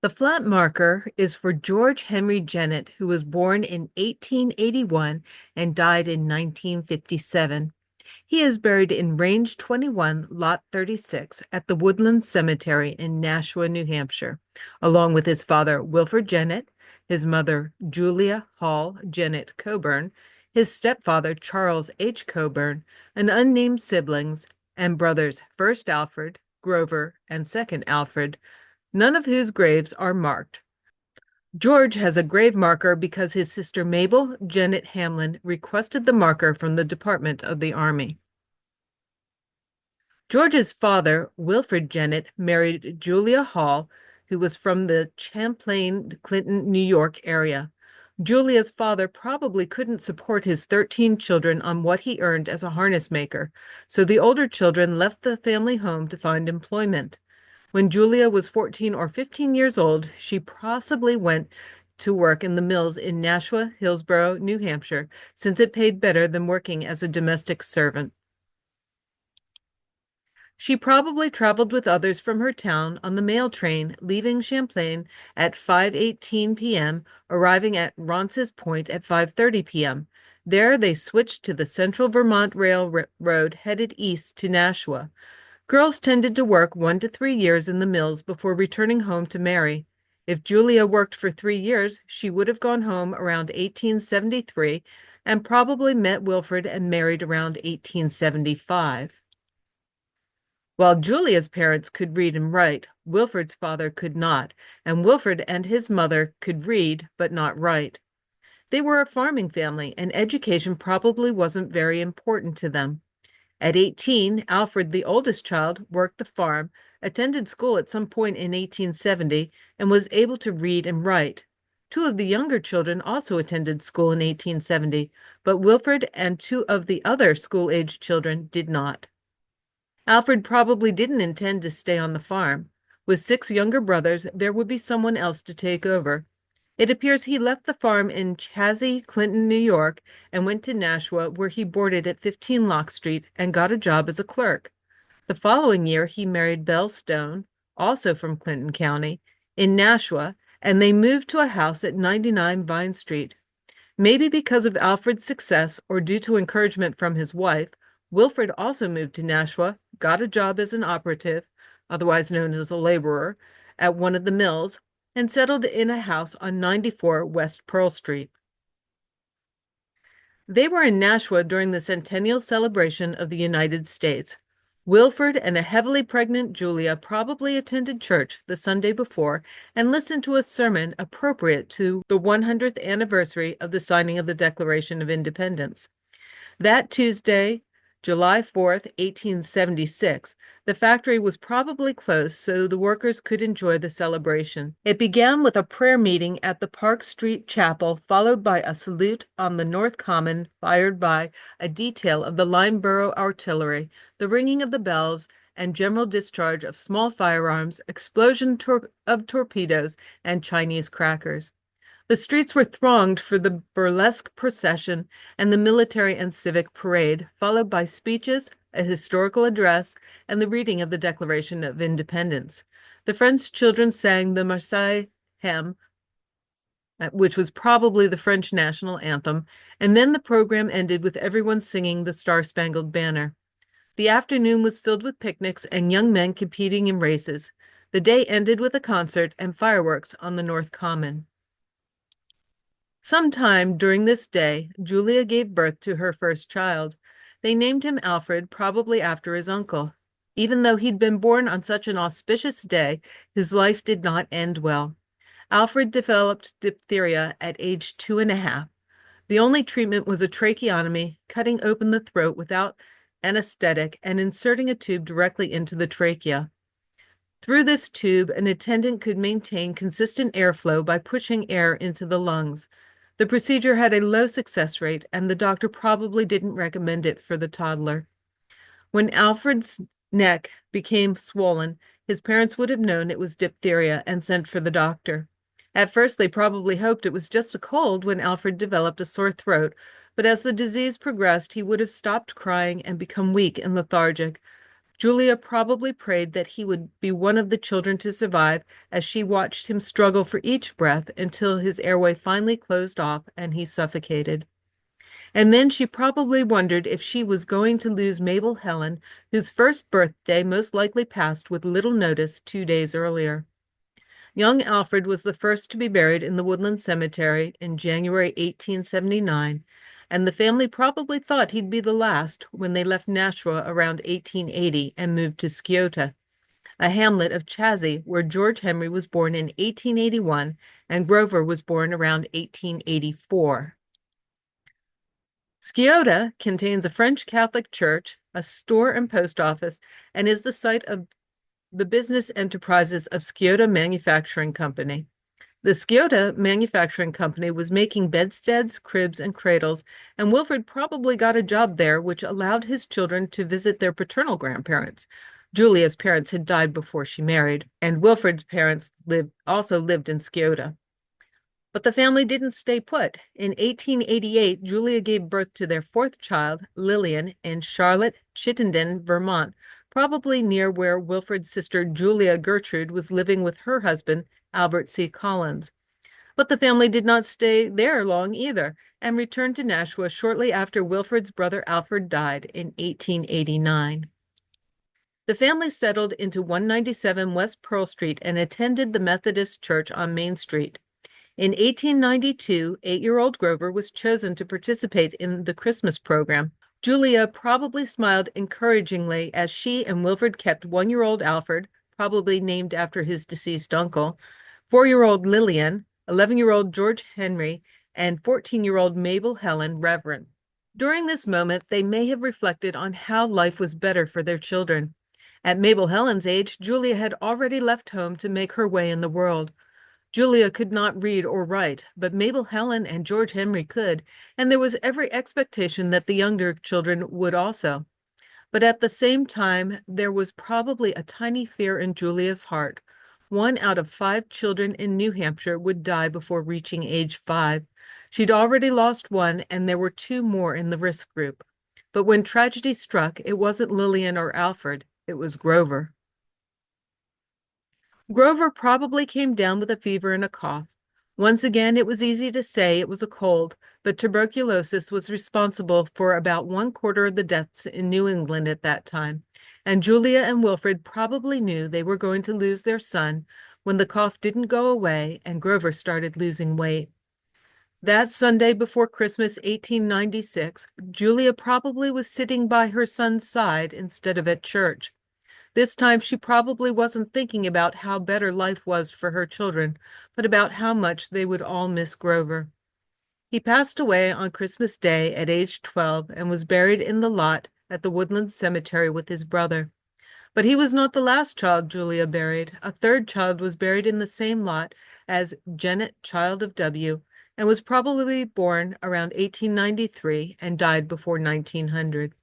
The flat marker is for George Henry Jennett, who was born in 1881 and died in 1957. He is buried in Range 21, Lot 36 at the Woodlawn Cemetery in Nashua, New Hampshire, along with his father, Wilfred Jennett, his mother, Julia Hall Jennett Coburn, his stepfather, Charles H. Coburn, and unnamed siblings, and brothers, first Alfred, Grover, and second Alfred, none of whose graves are marked. George has a grave marker because his sister Mabel Jennett Hamlin requested the marker from the Department of the Army. George's father, Wilfred Jennett, married Julia Hall, who was from the Champlain, Clinton, New York area. Julia's father probably couldn't support his 13 children on what he earned as a harness maker, so the older children left the family home to find employment. When Julia was 14 or 15 years old, she possibly went to work in the mills in Nashua, Hillsborough, New Hampshire, since it paid better than working as a domestic servant. She probably traveled with others from her town on the mail train, leaving Champlain at 5:18 p.m., arriving at Ronce's Point at 5:30 p.m. There they switched to the Central Vermont Railroad headed east to Nashua. Girls tended to work 1 to 3 years in the mills before returning home to marry. If Julia worked for 3 years, she would have gone home around 1873 and probably met Wilfred and married around 1875. While Julia's parents could read and write, Wilfred's father could not, and Wilfred and his mother could read but not write. They were a farming family, and education probably wasn't very important to them. At 18, Alfred, the oldest child, worked the farm, attended school at some point in 1870, and was able to read and write. Two of the younger children also attended school in 1870, but Wilfred and two of the other school-aged children did not. Alfred probably didn't intend to stay on the farm. With 6 younger brothers, there would be someone else to take over. It appears he left the farm in Chazy, Clinton, New York, and went to Nashua, where he boarded at 15 Lock Street and got a job as a clerk. The following year, he married Belle Stone, also from Clinton County, in Nashua, and they moved to a house at 99 Vine Street. Maybe because of Alfred's success or due to encouragement from his wife, Wilfred also moved to Nashua, got a job as an operative, otherwise known as a laborer, at one of the mills, and settled in a house on 94 West Pearl Street. They were in Nashua during the centennial celebration of the United States. Wilfred and a heavily pregnant Julia probably attended church the Sunday before and listened to a sermon appropriate to the 100th anniversary of the signing of the Declaration of Independence. That Tuesday, July 4th, 1876, the factory was probably closed so the workers could enjoy the celebration. It began with a prayer meeting at the Park Street Chapel, followed by a salute on the North Common, fired by a detail of the Lineborough Artillery, the ringing of the bells, and general discharge of small firearms, explosion of torpedoes, and Chinese crackers. The streets were thronged for the burlesque procession and the military and civic parade, followed by speeches, a historical address, and the reading of the Declaration of Independence. The French children sang the Marseillaise hymn, which was probably the French national anthem, and then the program ended with everyone singing the Star-Spangled Banner. The afternoon was filled with picnics and young men competing in races. The day ended with a concert and fireworks on the North Common. Sometime during this day, Julia gave birth to her first child. They named him Alfred, probably after his uncle. Even though he'd been born on such an auspicious day, his life did not end well. Alfred developed diphtheria at age 2.5. The only treatment was a tracheotomy, cutting open the throat without anesthetic and inserting a tube directly into the trachea. Through this tube, an attendant could maintain consistent airflow by pushing air into the lungs. The procedure had a low success rate, and the doctor probably didn't recommend it for the toddler. When Alfred's neck became swollen, his parents would have known it was diphtheria and sent for the doctor. At first, they probably hoped it was just a cold when Alfred developed a sore throat, but as the disease progressed, he would have stopped crying and become weak and lethargic. Julia probably prayed that he would be one of the children to survive as she watched him struggle for each breath until his airway finally closed off and he suffocated. And then she probably wondered if she was going to lose Mabel Helen, whose first birthday most likely passed with little notice 2 days earlier. Young Alfred was the first to be buried in the Woodland Cemetery in January 1879, and the family probably thought he'd be the last when they left Nashua around 1880 and moved to Sciota, a hamlet of Chazy where George Henry was born in 1881 and Grover was born around 1884. Sciota contains a French Catholic church, a store and post office, and is the site of the business enterprises of Sciota Manufacturing Company. The Sciota Manufacturing Company was making bedsteads, cribs, and cradles, and Wilfred probably got a job there, which allowed his children to visit their paternal grandparents. Julia's parents had died before she married, and Wilfred's parents also lived in Sciota. But the family didn't stay put. In 1888, Julia gave birth to their fourth child, Lillian, in Charlotte, Chittenden, Vermont, probably near where Wilfred's sister Julia Gertrude was living with her husband, Albert C. Collins. But the family did not stay there long either, and returned to Nashua shortly after Wilfred's brother Alfred died in 1889. The family settled into 197 West Pearl Street and attended the Methodist Church on Main Street. In 1892, 8-year-old Grover was chosen to participate in the Christmas program. Julia probably smiled encouragingly as she and Wilfred kept 1-year-old Alfred, probably named after his deceased uncle, 4-year-old Lillian, 11-year-old George Henry, and 14-year-old Mabel Helen reverent. During this moment, they may have reflected on how life was better for their children. At Mabel Helen's age, Julia had already left home to make her way in the world. Julia could not read or write, but Mabel Helen and George Henry could, and there was every expectation that the younger children would also. But at the same time, there was probably a tiny fear in Julia's heart. 1 out of 5 children in New Hampshire would die before reaching age 5. She'd already lost one, and there were 2 more in the risk group. But when tragedy struck, it wasn't Lillian or Alfred, it was Grover. Grover probably came down with a fever and a cough. Once again, it was easy to say it was a cold, but tuberculosis was responsible for about 1/4 of the deaths in New England at that time, and Julia and Wilfred probably knew they were going to lose their son when the cough didn't go away and Grover started losing weight. That Sunday before Christmas, 1896, Julia probably was sitting by her son's side instead of at church. This time she probably wasn't thinking about how better life was for her children, but about how much they would all miss Grover. He passed away on Christmas Day at age 12 and was buried in the lot at the Woodland Cemetery with his brother. But he was not the last child Julia buried. A third child was buried in the same lot as Jennett, child of W., and was probably born around 1893 and died before 1900.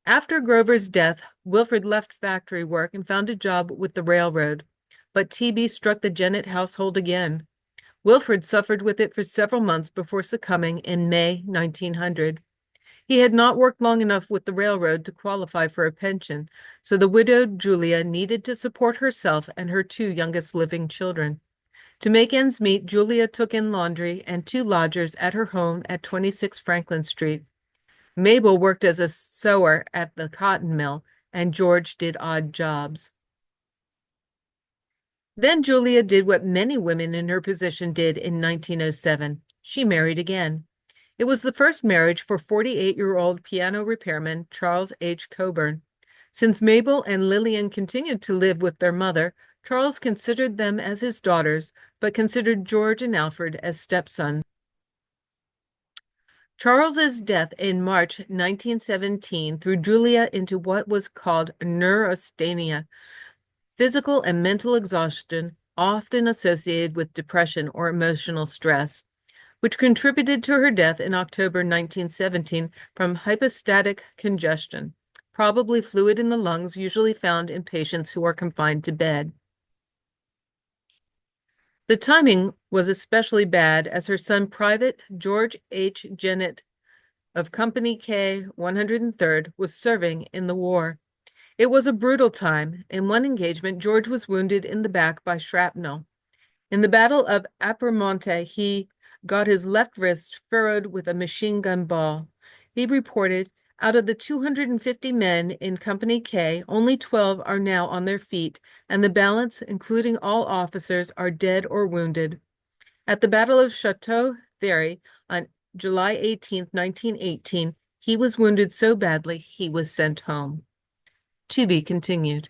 After Grover's death, Wilfred left factory work and found a job with the railroad, but TB struck the Jennett household again. Wilfred suffered with it for several months before succumbing in May 1900. He had not worked long enough with the railroad to qualify for a pension, so the widowed Julia needed to support herself and her 2 youngest living children. To make ends meet, Julia took in laundry and 2 lodgers at her home at 26 Franklin Street. Mabel worked as a sewer at the cotton mill, and George did odd jobs. Then Julia did what many women in her position did in 1907. She married again. It was the first marriage for 48-year-old piano repairman Charles H. Coburn. Since Mabel and Lillian continued to live with their mother, Charles considered them as his daughters, but considered George and Alfred as stepsons. Charles's death in March 1917 threw Julia into what was called neurasthenia, physical and mental exhaustion often associated with depression or emotional stress, which contributed to her death in October 1917 from hypostatic congestion, probably fluid in the lungs usually found in patients who are confined to bed. The timing was especially bad as her son, Private George H. Jennett, of Company K 103rd was serving in the war. It was a brutal time. In one engagement, George was wounded in the back by shrapnel. In the Battle of Apramonte, he got his left wrist furrowed with a machine gun ball. He reported, out of the 250 men in Company K, only 12 are now on their feet, and the balance, including all officers, are dead or wounded. At the Battle of Chateau Thierry on July 18, 1918, he was wounded so badly he was sent home. To be continued.